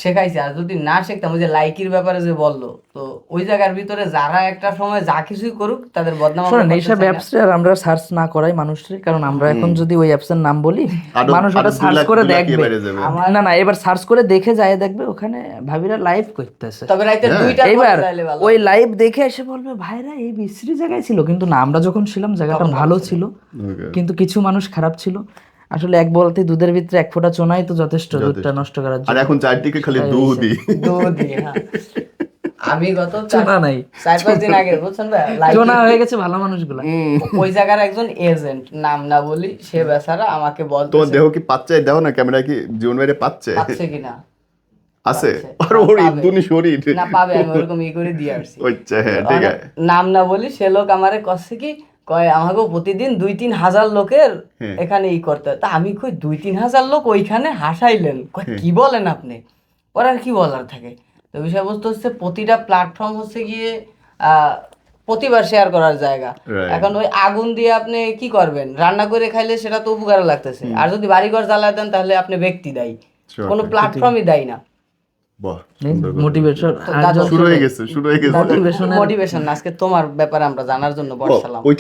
শেখাইছে। আর যদি না শিখতাম, ওই যে লাইকির ব্যাপারে যে বললো, তো ওই জায়গার ভিতরে যারা একটা সময় যা কিছুই করুক তাদের বদনাম আমরা শোনেন, করতে এইসব চাই না। অ্যাপসে আর আমরা সার্চ না করাই মানুষের, কারণ আমরা এখন যদি ওই অ্যাপসের নাম বলি মানুষ ওটা সার্চ করে দেখবে। না না, এবার সার্চ করে দেখে যায় দেখবে ওখানে ভাবিরা লাইভ করতেছে, তবে রাইতে 2টার পরে এবার যাইলে ভালো। ওই লাইভ দেখে এসে বলবে ভাইরা এই বিশ্রী জায়গায় ছিল, কিন্তু না, আমরা যখন ছিলাম জায়গাটা ভালো ছিল, কিন্তু কিছু মানুষ খারাপ ছিল। আসলে এক বলতে দুধের ভিতরে এক ফোঁটা চোনাই তো যথেষ্ট দুধটা নষ্ট করার আর জন্য। এখন চারদিকে খালি দুধই। দুধই, হ্যাঁ। আমি গত চোনা নাই, 4-5 দিন আগে, বুঝছেন ভাই, চোনা হয়ে গেছে ভালো মানুষগুলা। ওই জায়গার একজন এজেন্ট, নাম না বলি, সে বেচারা আমাকে তোমার বলতেছে দেহ কি পাচ্ছে? দাও না ক্যামেরা, কি জীবন বাইরে পাচ্ছে পাচ্ছে কিনা। আছে? পাচ্ছে। আর ওর পাবে। ইদুনি শরীর না পাবে, আমি ওরকম করে দিয়ে আসছি। হচ্ছে, হ্যাঁ ঠিক আছে। নাম না বলি, সে লোক আমারে কচ্ছে কি কয়, আমাকে প্রতিদিন 2-3 হাজার লোকের এখানে করতে হয়। তা আমি কই 2-3 হাজার লোক ওইখানে হাসাইলেন? কয় কি বলেন আপনি? ওর আর কি বলার থাকে। তো বিষয়বস্তু হচ্ছে প্রতিটা প্ল্যাটফর্ম হচ্ছে গিয়ে প্রতিবার শেয়ার করার জায়গা। এখন ওই আগুন দিয়ে আপনি কি করবেন? রান্না করে খাইলে সেটা তো উপকারে লাগতেছে, আর যদি বাড়িঘর জ্বালায় দেন তাহলে আপনি ব্যক্তি দায়ী, কোনো প্ল্যাটফর্মই দায়ী না। বাহ, মোটিভেশন শুরু হয়ে গেছে। মোটিভেশন আজকে তোমার ব্যাপারে আমরা জানার জন্য বসছিলাম।